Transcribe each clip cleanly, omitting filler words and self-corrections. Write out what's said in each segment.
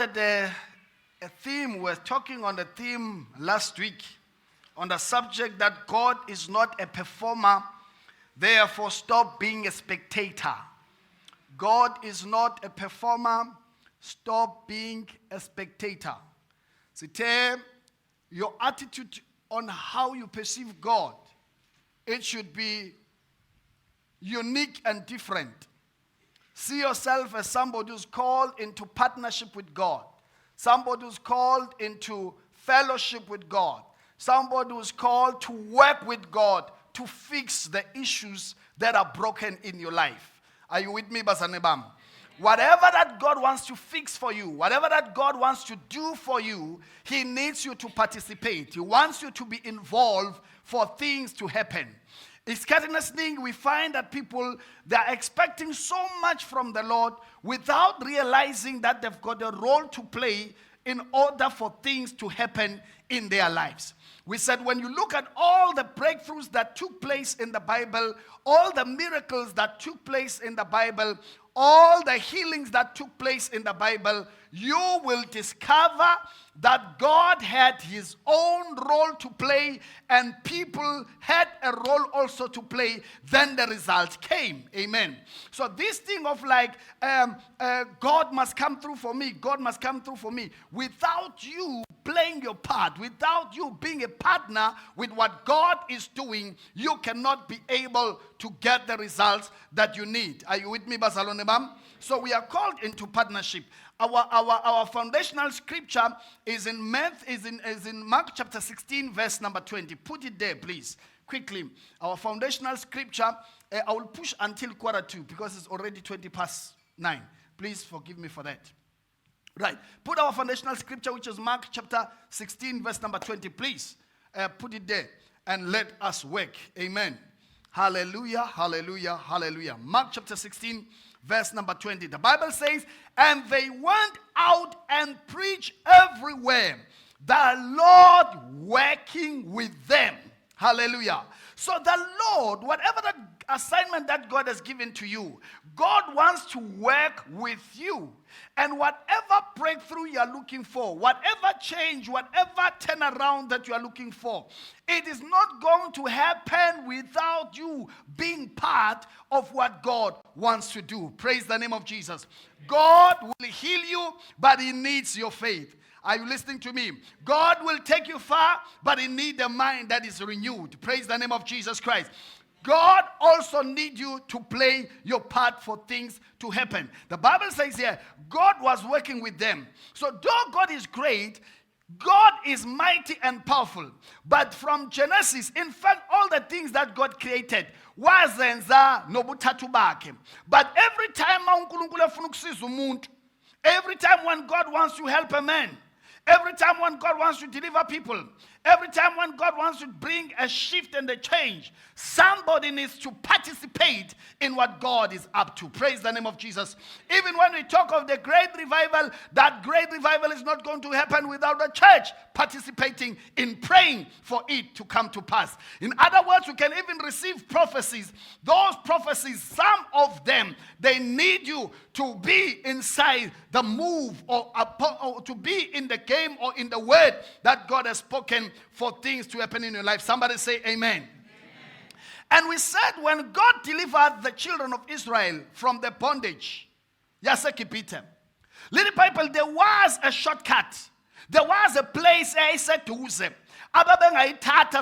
a theme. We're talking on the theme last week on the subject that God is not a performer, therefore stop being a spectator. God is not a performer, stop being a spectator. Sithe, your attitude on how you perceive God, it should be unique and different. See yourself as somebody who's called into partnership with God, somebody who's called into fellowship with God, somebody who's called to work with God to fix the issues that are broken in your life. Are you with me, Basanebam? Whatever that God wants to fix for you, whatever that God wants to do for you, He needs you to participate. He wants you to be involved for things to happen. It's thing we find that people, they're expecting so much from the Lord without realizing that they've got a role to play in order for things to happen in their lives. We said when you look at all the breakthroughs that took place in the Bible, all the miracles that took place in the Bible, all the healings that took place in the Bible, you will discover that God had His own role to play and people had a role also to play. Then the result came. Amen. So this thing of like, God must come through for me, God must come through for me, without you playing your part, without you being a partner with what God is doing, you cannot be able to get the results that you need. Are you with me, Basalonebam? So we are called into partnership. Our foundational scripture is in Mark chapter 16, verse number 20. Put it there, please, quickly. Our foundational scripture, I will push until 2:15 because it's already 9:20. Please forgive me for that. Right. Put our foundational scripture, which is Mark chapter 16, verse number 20. Please put it there and let us work. Amen. Hallelujah, hallelujah, hallelujah. Mark chapter 16, verse number 20. The Bible says, and they went out and preached everywhere, the Lord working with them. Hallelujah. So the Lord, whatever the assignment that God has given to you, God wants to work with you. And whatever breakthrough you are looking for, whatever change, whatever turnaround that you are looking for, it is not going to happen without you being part of what God wants to do. Praise the name of Jesus. God will heal you, but He needs your faith. Are you listening to me? God will take you far, but He needs a mind that is renewed. Praise the name of Jesus Christ. God also needs you to play your part for things to happen. The Bible says here, God was working with them. So though God is great, God is mighty and powerful. But from Genesis, in fact, all the things that God created, wazenza nobuthathu bakhe. But every time uNkulunkulu efuna ukusiza umuntu, every time when God wants to help a man, every time when God wants to deliver people, every time when God wants to bring a shift and a change, somebody needs to participate in what God is up to. Praise the name of Jesus. Even when we talk of the great revival, that great revival is not going to happen without the church participating in praying for it to come to pass. In other words, we can even receive prophecies. Those prophecies, some of them, they need you to be inside the move or to be in the game or in the word that God has spoken for things to happen in your life. Somebody say amen. And we said when God delivered the children of Israel from the bondage, little people, there was a shortcut. There was a place I said to them,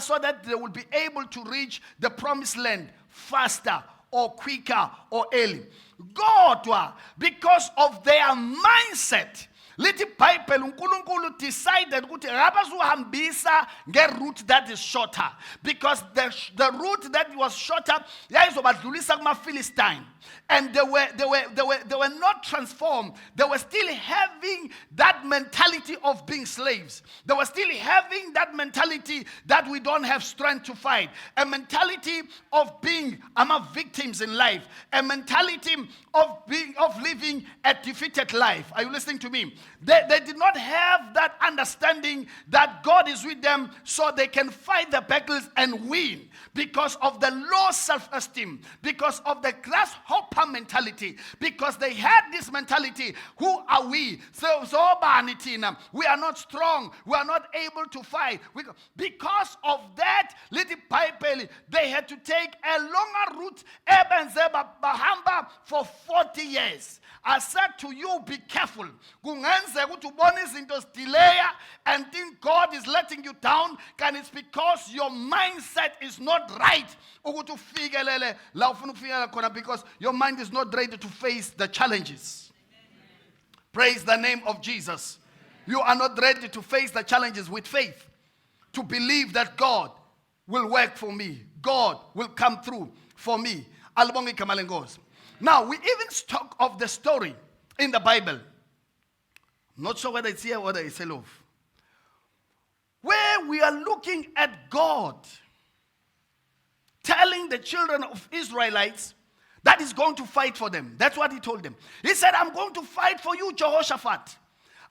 so that they would be able to reach the promised land faster or quicker or early. God, because of their mindset, little people, uNkulunkulu decided ukuthi abazuhambisa ngeroute that is shorter, because the route that was shorter yayizobadlulisa kuma-Philistine, and they were not transformed. They were still having that mentality of being slaves. They were still having that mentality that we don't have strength to fight. A mentality of being victims in life. A mentality of living a defeated life. Are you listening to me? They did not have that understanding that God is with them so they can fight the battles and win, because of the low self-esteem, because of the grasshopper mentality, because they had this mentality, who are we? So we are not strong, we are not able to fight. Because of that, little Bible, they had to take a longer route bahamba for 40 years. I said to you, be careful. And think God is letting you down, and it's because your mindset is not right. Because your mind is not ready to face the challenges. Praise the name of Jesus. You are not ready to face the challenges with faith, to believe that God will work for me. God will come through for me. Now, we even talk of the story in the Bible. Not sure whether it's here or whether it's off. Where we are looking at God telling the children of Israelites that he's going to fight for them. That's what he told them. He said, I'm going to fight for you, Jehoshaphat.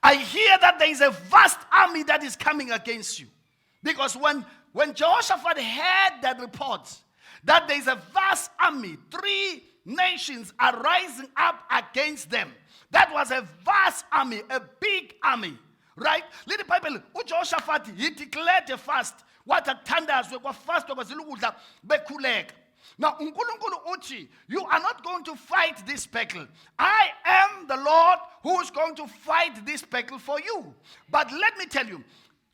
I hear that there is a vast army that is coming against you. Because when Jehoshaphat heard that report, that there is a vast army, 3 nations are rising up against them. That was a vast army, a big army. Right? Little Bible, uJehoshaphat, he declared a fast. What a thunders, we fast was bekuleka. Now, uNkulunkulu uthi, you are not going to fight this battle. I am the Lord who is going to fight this battle for you. But let me tell you,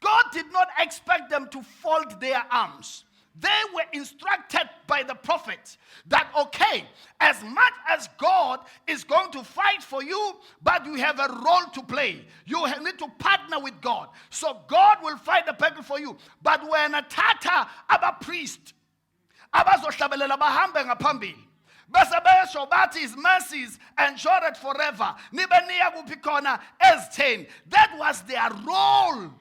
God did not expect them to fold their arms. They were instructed by the prophet that, okay, as much as God is going to fight for you, but you have a role to play. You need to partner with God. So God will fight the battle for you. But when a tata, aba priest, abazohlabelela bahambe ngaphambili, bese besho bathi his mercies endureth forever, nibe niya kuphi khona ezitheni. That was their role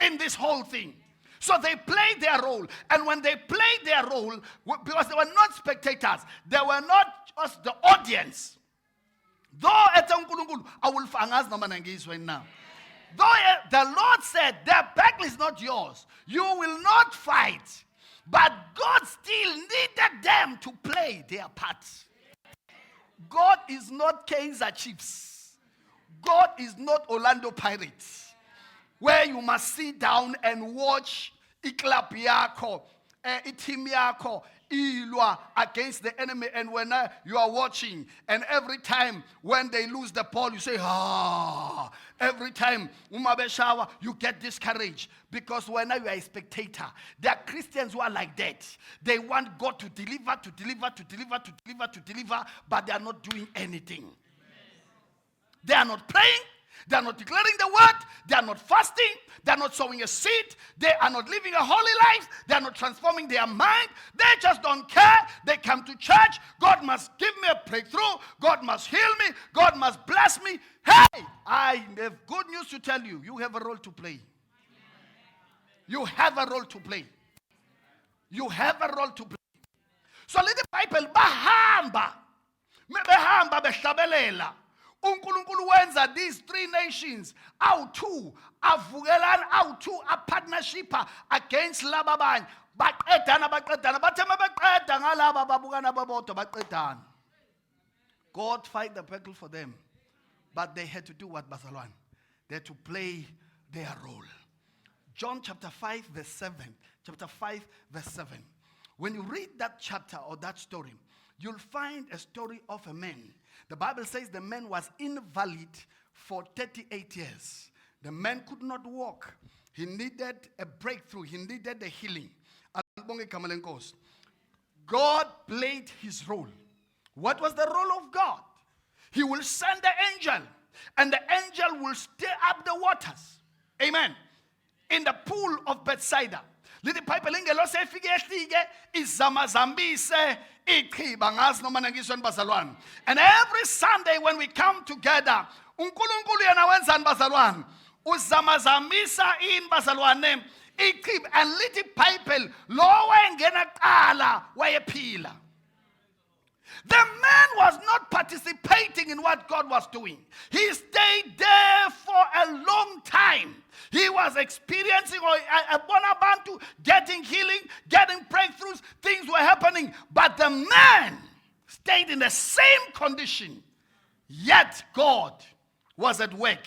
in this whole thing. So they played their role. And when they played their role, because they were not spectators, they were not just the audience. Though I will right now. Though the Lord said, their battle is not yours. You will not fight. But God still needed them to play their part. God is not Kaizer Chiefs. God is not Orlando Pirates, where you must sit down and watch iklab yakho, team yakho ilwa against the enemy. And when you are watching, and every time when they lose the ball, you say, every time umabeshawa, you get discouraged. Because when you are a spectator, there are Christians who are like that. They want God to deliver, but they are not doing anything. They are not praying. They are not declaring the word. They are not fasting. They are not sowing a seed. They are not living a holy life. They are not transforming their mind. They just don't care. They come to church. God must give me a breakthrough. God must heal me. God must bless me. Hey, I have good news to tell you. You have a role to play. You have a role to play. You have a role to play. So let the Bible bahamba. Behamba behlabelela. uNkulunkulu wenza these 3 nations awu2 avukelana awu2 a partnership against laba abanye baqedana bathe mabaqeda ngalaba babukana babodwa baqedana. God fight the battle for them, but they had to do what bazalwane? They had to play their role. John chapter 5 verse 7. Chapter 5 verse 7. When you read that chapter or that story, you'll find a story of a man. The Bible says the man was invalid for 38 years. The man could not walk. He needed a breakthrough. He needed a healing. God played his role. What was the role of God? He will send the angel, and the angel will stir up the waters. Amen. In the pool of Bethsaida. lithi iBhayibheli ingelosi efike ehlike izamazambise ichiba ngazi noma nangisweni bazalwane. And every Sunday when we come together, uNkulunkulu yena wenzani bazalwane? Uzamazamisa in bazalwane ichiba, and lithi iBhayibheli lo wayengena kuqala wayephila. The man was not participating in what God was doing. He stayed there for a long time. He was experiencing abantu, getting healing, getting breakthroughs. Things were happening. But the man stayed in the same condition. Yet God was at work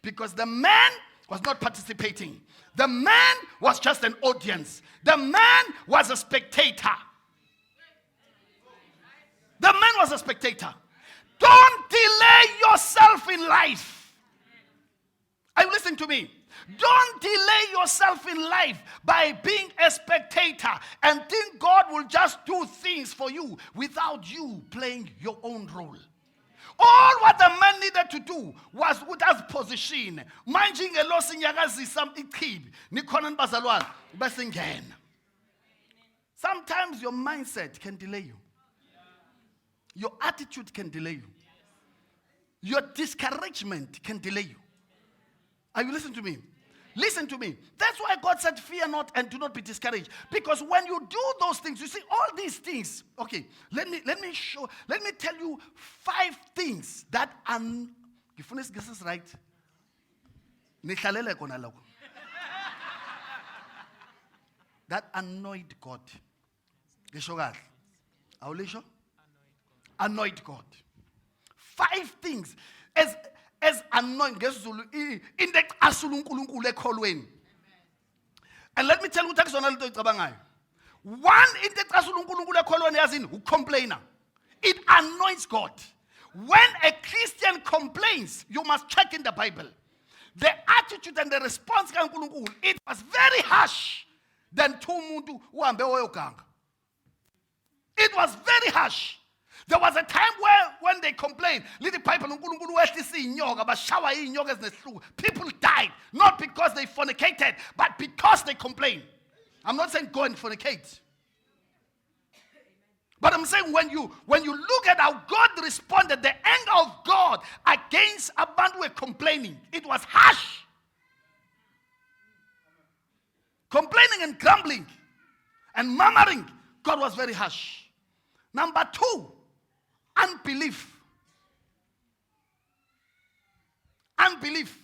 because the man was not participating. The man was just an audience. The man was a spectator. The man was a spectator. Don't delay yourself in life. Are you listening to me? Don't delay yourself in life by being a spectator and think God will just do things for you without you playing your own role. All what the man needed to do was with his position. Manjing elosi nyakazisa ichibi nikhona bazalwane bese ngena. Sometimes your mindset can delay you. Your attitude can delay you. Your discouragement can delay you. Are you listening to me? Listen to me. That's why God said, fear not and do not be discouraged. Because when you do those things, you see all these things. Okay, let me tell you 5 things that this is right. That annoyed God. Annoyed God. 5 things as annoying ngesiZulu in the asulunkulunkulu ekholweni. And let me tell you ukuthi akusona lento icabangayo. One in the asulunkulunkulu ekholweni yazini ucomplainer. It annoys God. When a Christian complains, you must check in the Bible. The attitude and the response kaNkulunkulu, it was very harsh than umuntu uhambe oyoganga. It was very harsh. There was a time where when they complained, people died, not because they fornicated, but because they complained. I'm not saying go and fornicate. But I'm saying when you look at how God responded, the anger of God against abantu who were complaining, it was harsh. Complaining and grumbling and murmuring, God was very harsh. Number 2, unbelief. Unbelief.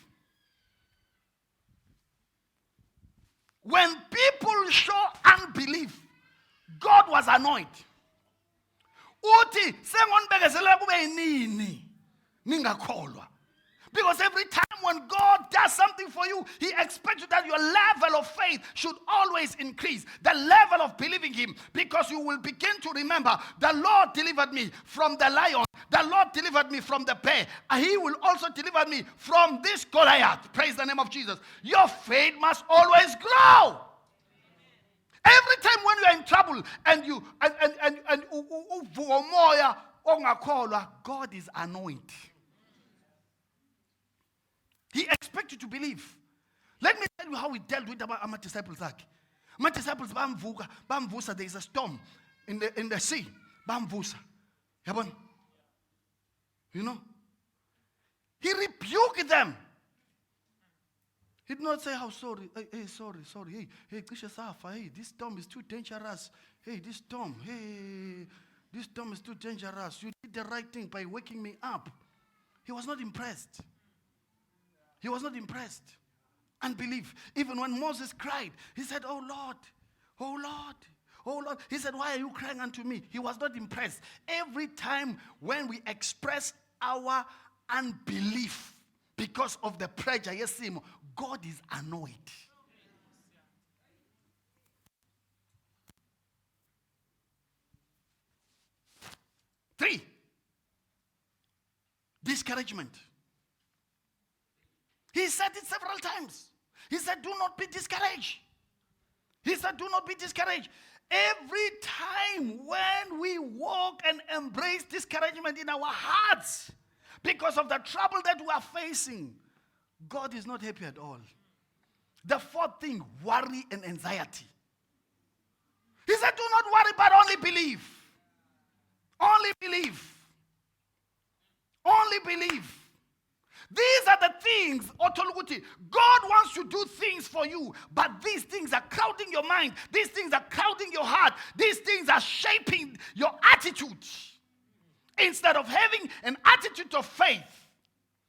When people show unbelief, God was annoyed. Uthi sengonibhekezela kube yini ningakholwa. Because every time when God does something for you, He expects that your level of faith should always increase. The level of believing Him. Because you will begin to remember, the Lord delivered me from the lion. The Lord delivered me from the bear. And He will also deliver me from this Goliath. Praise the name of Jesus. Your faith must always grow. Every time when you are in trouble and God is annoyed. He expects you to believe. Let me tell you how we dealt with our disciples. My disciples, bamvusa, there is a storm in the sea. Bamvusa. You know? He rebuked them. He did not say, "How sorry? Hey, sorry. Hey, this storm is too dangerous. Hey, this storm is too dangerous. You did the right thing by waking me up." He was not impressed. He was not impressed. Unbelief. Even when Moses cried, he said, "Oh Lord, oh Lord, oh Lord." He said, "Why are you crying unto me?" He was not impressed. Every time when we express our unbelief because of the pressure, yes, God is annoyed. Three, discouragement. He said it several times. He said, "Do not be discouraged." He said, "Do not be discouraged." Every time when we walk and embrace discouragement in our hearts because of the trouble that we are facing, God is not happy at all. The 4th thing, worry and anxiety. He said, do not worry, but only believe. Only believe. Only believe. These are the things, Otoluguti. God wants to do things for you, but these things are crowding your mind. These things are crowding your heart. These things are shaping your attitude. Instead of having an attitude of faith,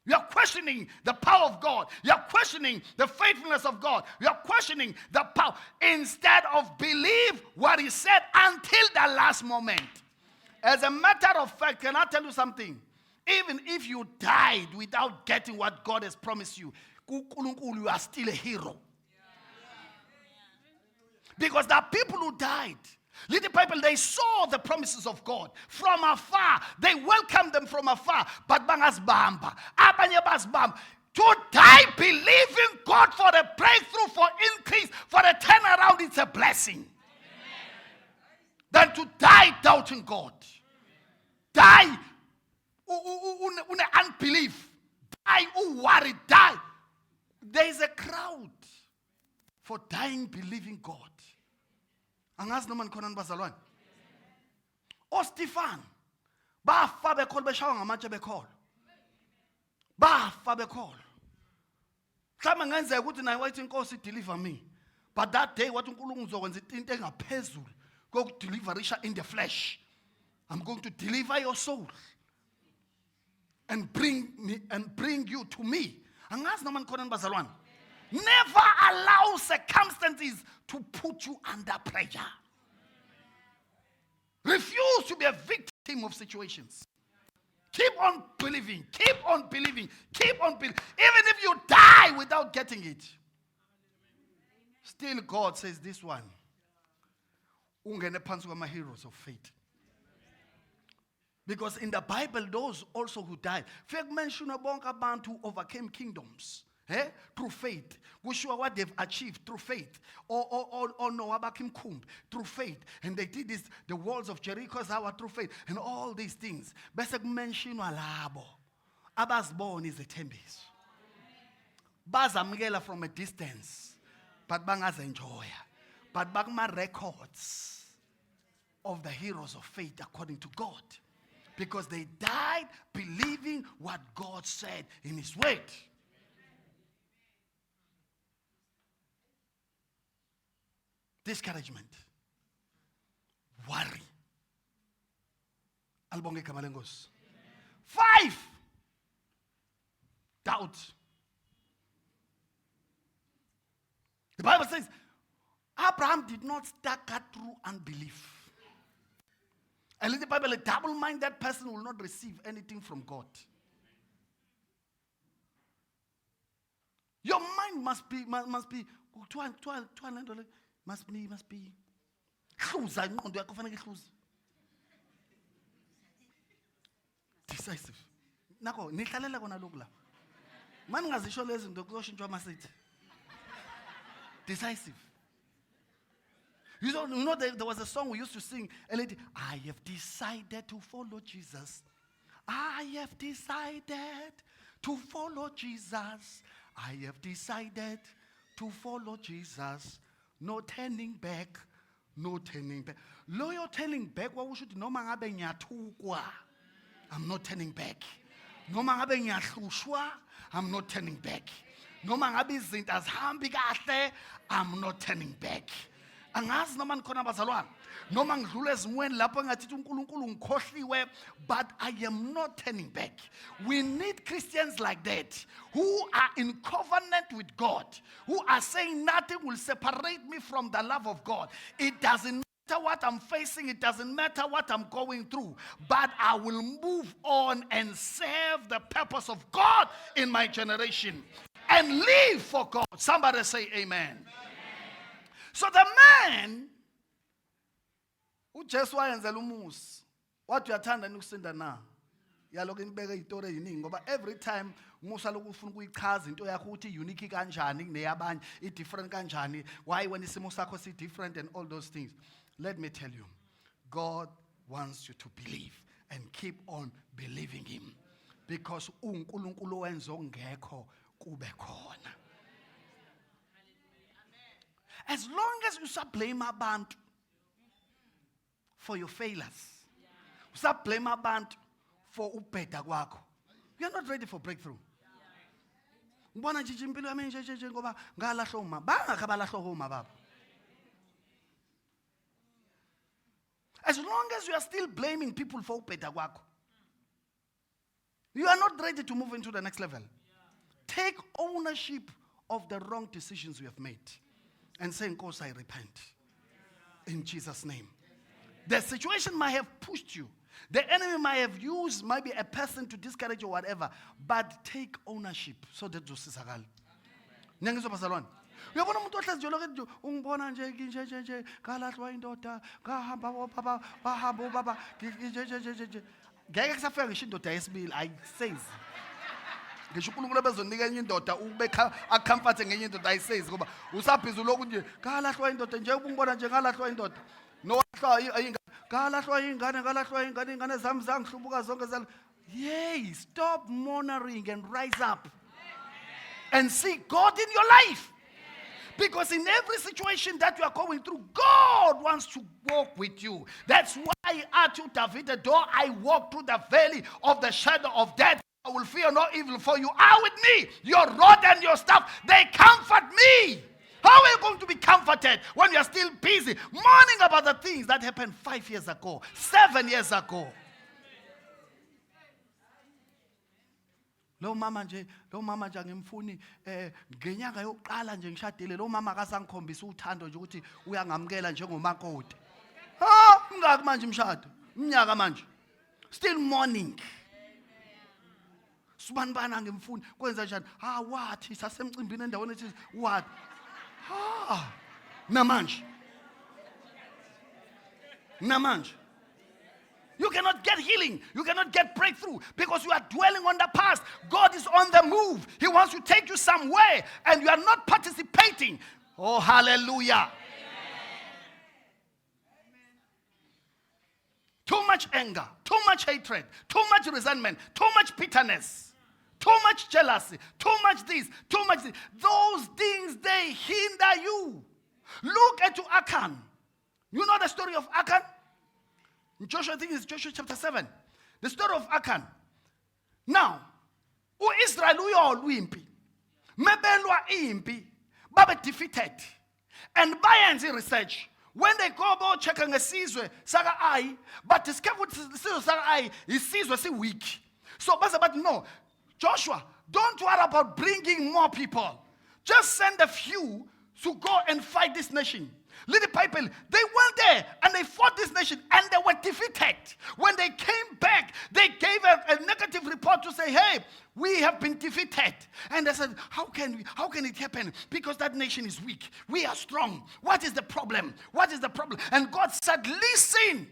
you are questioning the power of God. You are questioning the faithfulness of God. You are questioning the power. Instead of believe what He said until the last moment. As a matter of fact, can I tell you something? Even if you died without getting what God has promised you, you are still a hero. Because there are people who died. Little people, they saw the promises of God from afar. They welcomed them from afar. But bangasbamba, abanye basbamba. To die believing God for a breakthrough, for increase, for a turnaround, it's a blessing. Than to die doubting God. Die unbelief. Die worry. Die. There is a crowd for dying believing God. Angazi noma nikhona nibazalwane. Stefan bafa bekholo beshawa ngamatshe bekholo. Bafa bekholo. Mhlawumbe ngenzeka ukuthi naye wathi inkosi deliver me. But that day wathi uNkulunkulu uzokwenza into engaphezulu kokudeliverisha in the flesh. I'm going to deliver your soul and bring you to me. Angazi noma nikhona nibazalwane. Never allow circumstances to put you under pressure. Refuse to be a victim of situations. Keep on believing. Keep on believing. Keep on believing. Even if you die without getting it. Still God says this one. Ungene phansi kwama heroes of faith. Because in the Bible, those also who died, fake mention bonke abantu who overcame kingdoms. Through faith. Kushiwa what they've achieved through faith. Or Noah bakimkhumbi through faith. And they did this, the walls of Jericho through faith. And all these things. Bese kumentionwa labo. Abazibona izithembiso. Bazamukela from a distance. But bangazenjoya. But bakuma records of the heroes of faith according to God. Because they died believing what God said in His word. Discouragement. Worry. Albonge kamalengos. 5. Doubt. The Bible says, Abraham did not stagger through unbelief. And in the Bible, a double-minded person will not receive anything from God. Your mind must be decisive. Nako, nihlalela kona lokhu la. Mani ngazisho lezi zinto kuzoshintshwa amasithi. Decisive. You know there was a song we used to sing. A lady, I have decided to follow Jesus. I have decided to follow Jesus. I have decided to follow Jesus. No turning back. No turning back. Loyal turning back, what we should no ngabe ngiyathukwa. I'm not turning back. Noma ngabe ngiyahlushwa, I'm not turning back. Noma ngabe izinto azihambi kahle, I'm not turning back. Angazi noma nikhona bazalwane. Noma ngidlula ezimweni lapho engathi uNkulunkulu ngikhohliwe, but I am not turning back. We need Christians like that who are in covenant with God, who are saying nothing will separate me from the love of God. It doesn't matter what I'm facing, it doesn't matter what I'm going through, but I will move on and serve the purpose of God in my generation and live for God. Somebody say amen. So the man who just wayenzela umusi wathi uyathanda ukusinda na yaloku nibeka izitori eziningi ngoba every time umusa lokufuna ukuyichaza into yakho ukuthi unique kanjani kuneyabanye I different kanjani why when isimo sakho si different and all those things. Let me tell you, God wants you to believe and keep on believing Him because uNkulunkulu wenza ongekho kube khona. As long as you start blame abantu, for your failures. Stop blame abantu for ubheda kwakho. You are not ready for breakthrough. Ngibona nje impilo yami nje ngoba ngalahlwa uma. Bangakho abalahlwa uma baba. As long as you are still blaming people for ubheda kwakho, you are not ready to move into the next level. Take ownership of the wrong decisions you have made and say, "Nkosi, I repent." In Jesus' name. The situation might have pushed you. The enemy might have used maybe a person to discourage you or whatever, but take ownership so that you sisakala. Nyangizwa bazalwane. Uyabona umuntu ohlezi nje lokho ungibona nje ngalahlwa indoda ngahamba baba bahamba baba nje ngeke kusafika ngisho indoda yesibili ayisays. Ngisho uNkulunkulu bezonika enye indoda ubekha acomfort ngenye indoda ayisays ngoba usabhiza lokho nje ngalahlwa indoda nje ubungibona nje ngalahlwa indoda. No ngalahlwa ingane zami zangihlubuka zonke zalo. Yay, stop murmuring and rise up and see God in your life. Because in every situation that you are going through, God wants to walk with you. That's why I told David, though I walk through the valley of the shadow of death, I will fear no evil, for you are with me. Your rod and your staff, they comfort me. How are you going to be comforted when you are still busy mourning about the things that happened 5 years ago, 7 years ago? Lo mama nje angimfuni ngenyanga yokuqala nje ngishadile lo mama akasangikhombisa uthando nje ukuthi uyangamkela njengomakoti. Ngaki manje imshado? Iminyaka manje. Still mourning. Subanibana angimfuni kwenza njani? Wathi sasemcimbini endaweni ethi what? Namanje. You cannot get healing. You cannot get breakthrough because you are dwelling on the past. God is on the move. He wants to take you somewhere and you are not participating. Oh, hallelujah. Amen. Too much anger, too much hatred, too much resentment, too much bitterness, too much jealousy, too much this, too much this. Those things, they hinder you. Look at Achan. You know the story of Achan? Joshua, I think it's Joshua chapter 7. The story of Achan. Now, Israel uyolwimpi. Mebelwa impi. Babe defeated. And bayenzi research. When they go about checking ngesizwe saka ai, but discover isizwe saka ai isizwe si weak. So but no, Joshua, don't worry about bringing more people. Just send a few to go and fight this nation. Little people, they went there and they fought this nation and they were defeated. When they came back, they gave a negative report to say, hey, we have been defeated. And they said, how can it happen? Because that nation is weak. We are strong. What is the problem? What is the problem? And God said, listen.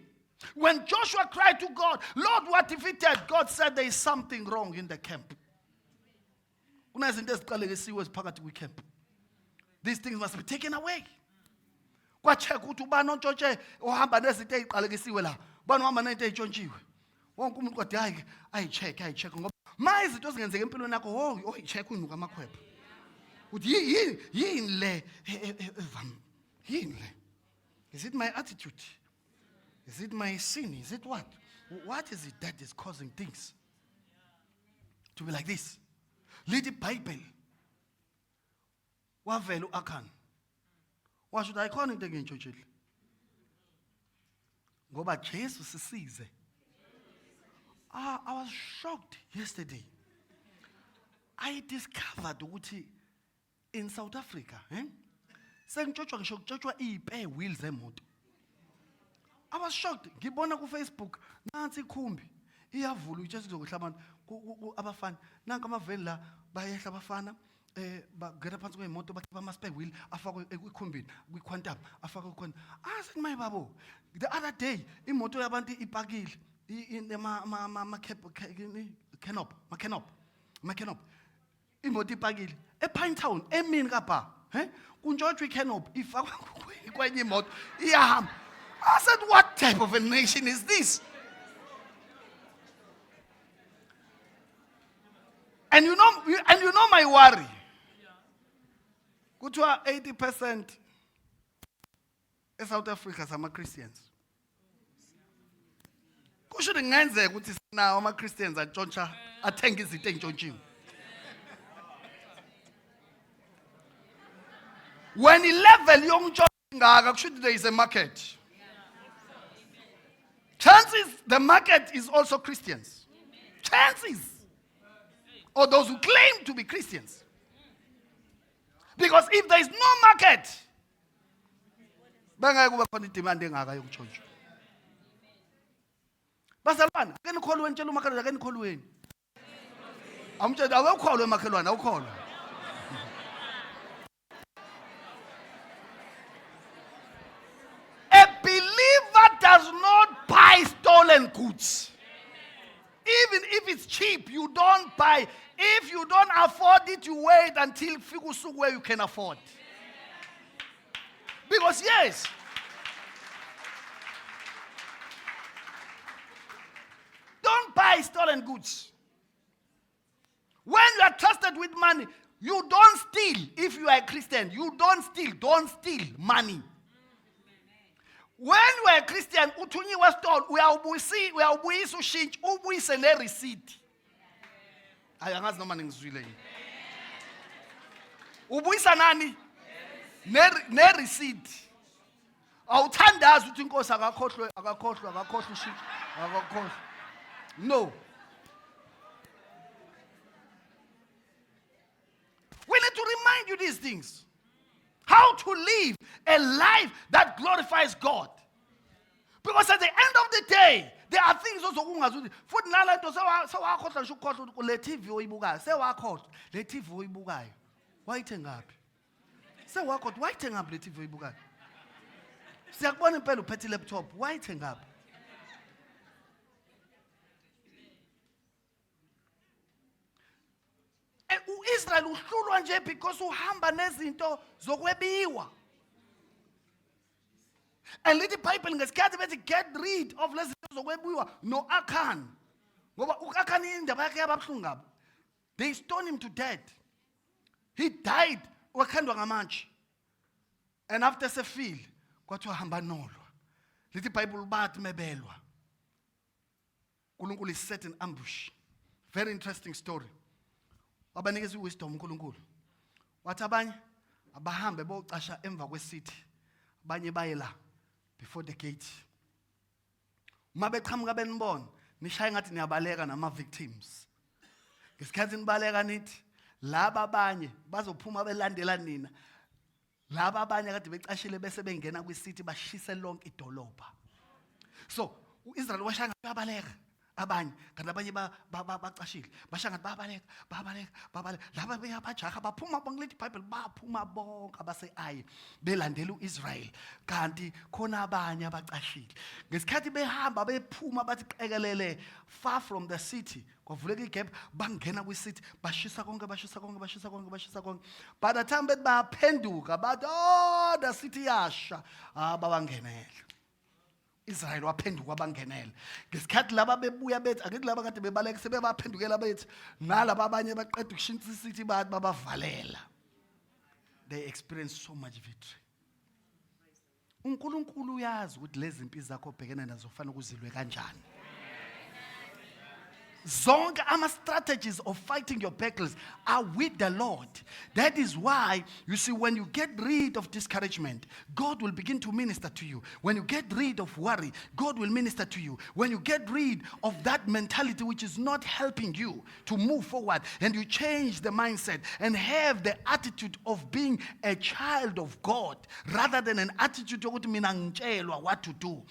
When Joshua cried to God, Lord, we are defeated. God said, there is something wrong in the camp. These things must be taken away. Kwacheck ukuthi ubani ontshontshe ohamba nezinto eziqalekisiwe la. Ubani uhamba nezinto ezintshontshiwe. Wonke umuntu kodwa hayi ayicheck ngoba manje izinto zingenzeka empilweni yakho oyicheck unuka amakhwepha. Uthi yini le yini le? Is it my attitude? Is it my sin? Is it what? What is it that is causing things to be like this? Read the Bible. Wavela uAchan. Washo ukuthi ayikhona into engentshontshelile. Ngoba Jesu sisize. I was shocked yesterday. I discovered ukuthi in South Africa, sengitshotshwa ngisho kutshotshwa izipe wheels zemoto. I was shocked. Ngibona ku Facebook nansi ikhumbi iyavula uJesu kuzokuhla abantu abafana. Nanka amaveni la bayehla abafana. Bagera phansi kwemoto bakhipha ama-spare wheel afakwe ekhumbini kwi-quantum afakwe khona. I said my babo, the other day imoto yabantu ipakile ma-canop imoto ipakile ePinetown emini kapha kuntshotshwa i-canop ifakwe kwenye imoto iyahamba. I said, what type of a nation is this? And you know my worry. Kuthiwa 80% eSouth Africa sama Christians. Kusho kungenzeka ukuthi sinawo ama-Christians atshontsha athenga izinto engitshontshiwe. When i-level yokutshontsha ingaka kusho ukuthi there is a market. Chances the market is also Christians. Chances. Or those who claim to be Christians. Because if there is no market, bangeke kube khona idemand engaka yokutshontsha. Bazalwana, ake nikholweni tshela umakhelwane ake nikholweni. Amtshela awukholwe makhelwane awukholwe. A believer does not buy stolen goods. Even if it's cheap, you don't buy. If you don't afford it, you wait until fikusuku where you can afford. Because yes, don't buy stolen goods. When you are trusted with money, you don't steal. If you are a Christian, you don't steal. Don't steal money. When you are a Christian, uthunyiwe store, uyawubuyisa ushintsho, ubuyise ne-receipt. Ayangazi noma ngizwile yini. Ubuyisa nani? Ne-receipt. Awuthandazi ukuthi inkosi akakhohlwe ushintsho, akakhohlwe. No. We need to remind you these things. How to live a life that glorifies God. Because at the end of the day, there are things also kungazuthi futhi nalanto sewakhohlwa nje ukukhohlwa ukuthi le TV oyibukayo sewakhohlwa le TV oyibukayo wayithenga ngaphi sewakhohlwa wayithenga ngaphi le TV oyibukayo siyakubona impela uphethe laptop wayithenga ngaphi uIsrael uhlulwa nje because uhamba nezinto zokwebiwa. And lithi iBhayibheli ngesikhathi bethi get rid of lezi zinto zokwebiwa no Achan. Ngoba uAchan indaba yakhe yababhlungu ngabo. They stoned him to death. He died wakhandwa ngamanje. And after sefile kwathiwa hamba nolwa. Lithi iBhayibheli bathi mebelwa. uNkulunkulu is set in ambush. Very interesting story. Abanikeza wisdom uNkulunkulu. Wathi abanye abahambe bocasha emva kwesity. Abanye bayela before the gate. Uma beqhamuka benibona, nishaya ngathi niyabaleka nama victims. Ngesikhathi nibaleka nithi laba abanye bazophuma belandela nina. Laba abanye kade becashile bese bengena kwisity bashise lonke idolobha. So, uIsrael washaya ngathi babaleka. Abanye kanti abanye bacashile basha ngathi babaleka laba beyabajaha baphuma bonke lethi iBhayibheli baphuma bonke abase-Ai belandela uIsrael kanti khona abanye abacashile ngesikhathi behamba bephuma bathi qekelele far from the city kwavuleka igap bangena kwisity bashisa konke by the time bethi baphenduka bathi the city yasha babangenela Israel waphenduka abangenela ngesikhathi laba bebuya bethi akithi laba kade bebaleka sebebaphendukela bethi nalabo abanye baqeda ukushintsha isithi bathi babavalela they experienced so much victory. uNkulunkulu uyazi ukuthi lezi impilo zakho obhekene nazo kufanele ukuzilwe kanjani. Zonke ama-strategies of fighting your battles are with the Lord. That is why, you see, when you get rid of discouragement, God will begin to minister to you. When you get rid of worry, God will minister to you. When you get rid of that mentality which is not helping you to move forward, and you change the mindset and have the attitude of being a child of God, rather than an attitude of what to do.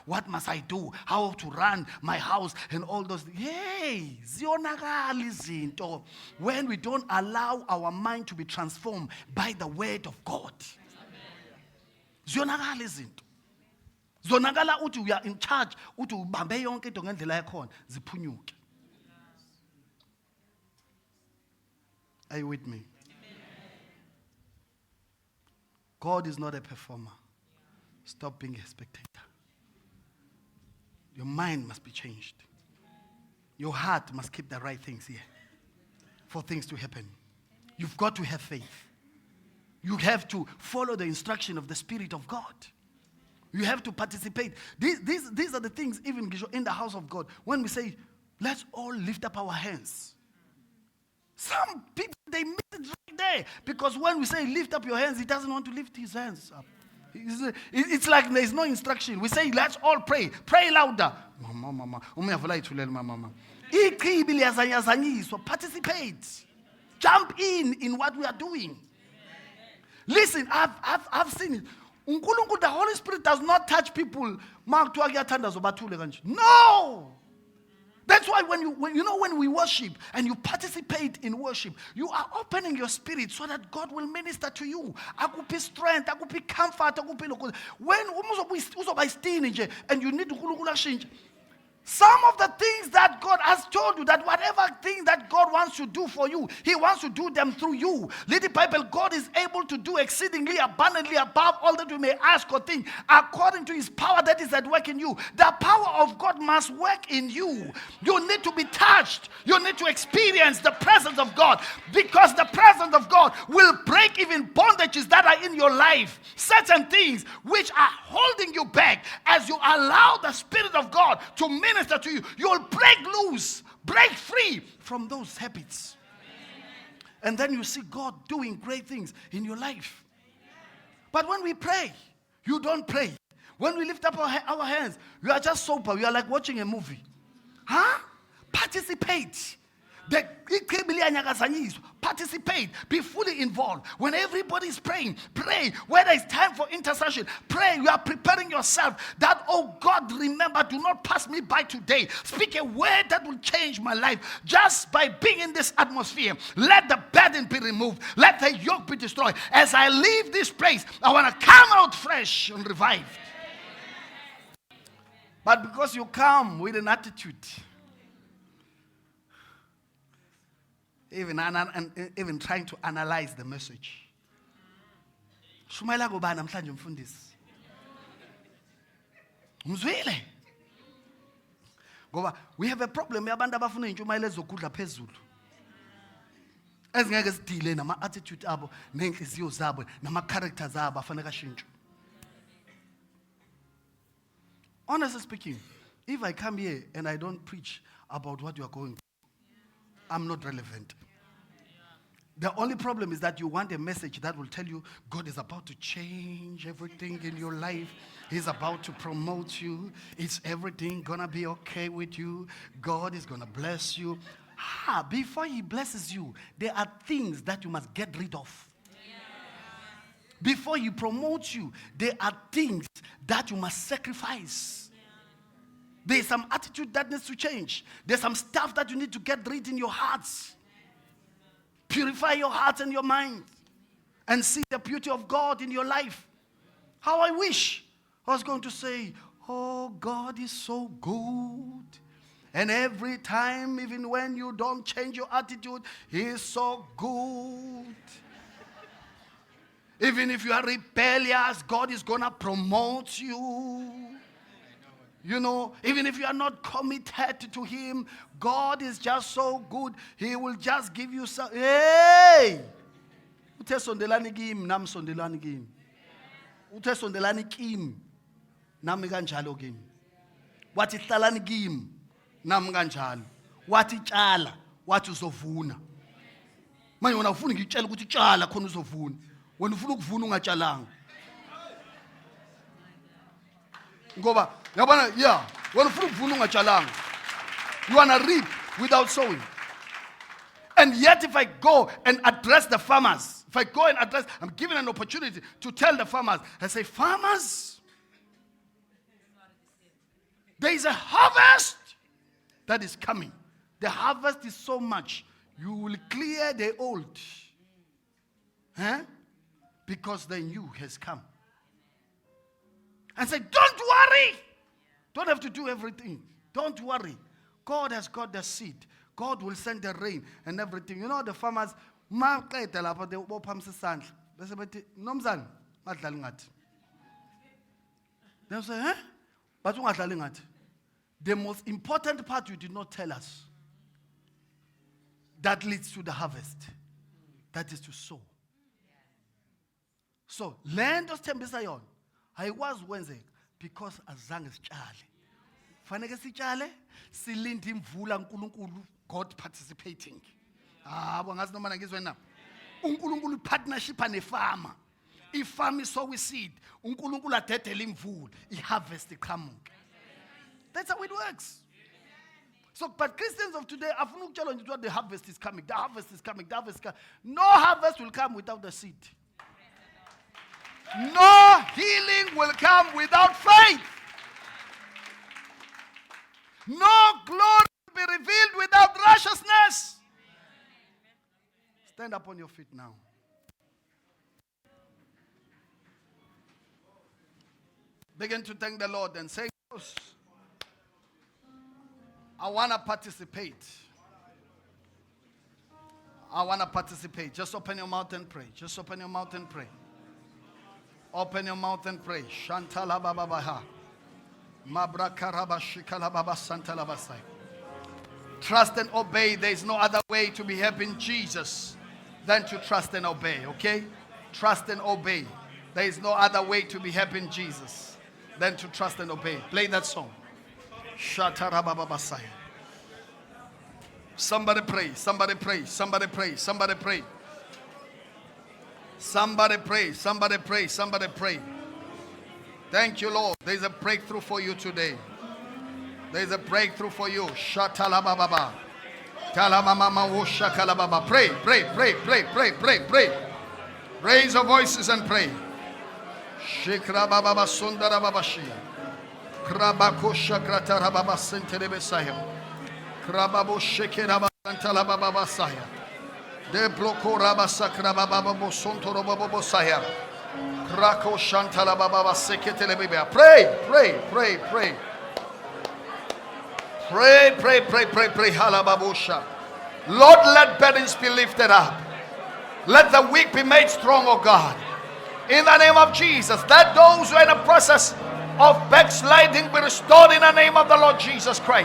What must I do? How to run my house and all those. Hey, zionakala izinto when we don't allow our mind to be transformed by the word of God. Zionakala izinto. Zonakala uthi we are in charge, uthi ubambe yonke into ngendlela yakhona ziphunyuke. Are you with me? God is not a performer. Stop being a spectator. Your mind must be changed. Your heart must keep the right things here for things to happen. You've got to have faith. You have to follow the instruction of the Spirit of God. You have to participate. These are the things, even in the house of God, when we say, let's all lift up our hands. Some people, they miss it right there. Because when we say lift up your hands, he doesn't want to lift his hands up. It's like there's no instruction. We say, let's all pray. Pray louder. Participate. Jump in what we are doing. Listen, I've seen it. The Holy Spirit does not touch people. No! That's why when we worship and you participate in worship, you are opening your spirit so that God will minister to you. Akupi strength, akupi comfort, akupi. When and you need to some of the things that God has told you, that whatever thing that God wants to do for you, He wants to do them through you. Little Bible, God is able to do exceedingly abundantly above all that we may ask or think, according to His power that is at work in you. The power of God must work in you. You need to be touched. You need to experience the presence of God, because the presence of God will break even bondages that are in your life. Certain things which are holding you back, as you allow the Spirit of God to minister to you, you'll break loose, break free from those habits. And then you see God doing great things in your life. But when we pray, you don't pray. When we lift up our hands, you are just sober. You are like watching a movie. Participate. Participate. Be fully involved. When everybody is praying, pray. Whether it's time for intercession, pray. You are preparing yourself that, oh God, remember, do not pass me by today. Speak a word that will change my life. Just by being in this atmosphere, let the burden be removed. Let the yoke be destroyed. As I leave this place, I want to come out fresh and revived. But because you come with an attitude, even trying to analyze the message. Shumayela ngoba namhlanje mfundisi. Mzwile. Ngoba we have a problem yabantu abafuna intshumayelo ezokudla phezulu. Ezingeke sidile nama attitude abo, nenhliziyo zabo, nama characters abo afanele kashintshe. Honestly speaking, if I come here and I don't preach about what you are going through, I'm not relevant. The only problem is that you want a message that will tell you God is about to change everything in your life. He's about to promote you. It's everything gonna be okay with you. God is gonna bless you. Before He blesses you, there are things that you must get rid of. Before He promotes you, there are things that you must sacrifice. There's some attitude that needs to change. There's some stuff that you need to get rid in your hearts. Purify your heart and your mind and see the beauty of God in your life. How I wish I was going to say, oh, God is so good. And every time, even when you don't change your attitude, He is so good. Even if you are rebellious, God is going to promote you. You know, even if you are not committed to Him, God is just so good. He will just give you some. Hey! Uthe sondelani kimi nami sondelani kimi. Uthe sondelani kimi nami kanjalo kimi. Wathi hlalani kimi nami kanjalo. Wathi tshala, wathi uzovuna. Manje wena ufuna ngitshela ukuthi tshala khona uzovuna. Wena ufuna ukuvuna ungatshalanga. Ngoba yabona when ufuna ukuvuna ungatshalanga, you wanna reap without sowing. And yet if I go and address the farmers, I'm given an opportunity to tell the farmers, I say, farmers, there is a harvest that is coming. The harvest is so much, you will clear the old, because the new has come. And say, don't worry. Don't have to do everything. Don't worry. God has got the seed. God will send the rain and everything. You know the farmers, they say, but the most important part you did not tell us, that leads to the harvest. That is to sow. So, land of Tembisayon. I was Wednesday. Because azange sitshale. Faneke sitshale, silinde imvula uNkulunkulu, God participating. Bangazi noma ngizwe na. uNkulunkulu partnership nefarmer. Ifarm isow seed, uNkulunkulu adedela imvula, iharvest iqhamuke. That's how it works. So, but Christians of today, afuna ukutshela nje the harvest is coming. The harvest is coming. The harvest is coming. No harvest will come without the seed. No healing will come without faith. No glory will be revealed without righteousness. Stand up on your feet now. Begin to thank the Lord and say, I want to participate. I want to participate. Just open your mouth and pray. Just open your mouth and pray. Open your mouth and pray. Shantala baba baha. Mabrakaraba shikala baba santala basai. Trust and obey. There is no other way to be happy in Jesus than to trust and obey. Okay? Trust and obey. There is no other way to be happy in Jesus than to trust and obey. Play that song. Shatarababasai. Somebody pray. Somebody pray. Somebody pray. Somebody pray. Somebody pray. Somebody pray. Somebody pray. Thank you, Lord. There is a breakthrough for you today. There is a breakthrough for you. Shatalababa. Talamama woshakalababa. Pray, pray, pray, pray, pray, pray, pray. Raise your voices and pray. Shikrababa sundarababashia. Krabakosha kratarababa sentelebesaya. Krababo shekeraba santalababasaya. De bloko rabasakrababa bosontorobabosaya. Krako shantalababa seketelebebe. Pray, pray, pray, pray. Pray, pray, pray, pray, pray. Halababosha. Lord, let burdens be lifted up. Let the weak be made strong, O God. In the name of Jesus. Let those who are in the process of backsliding be restored in the name of the Lord Jesus Christ.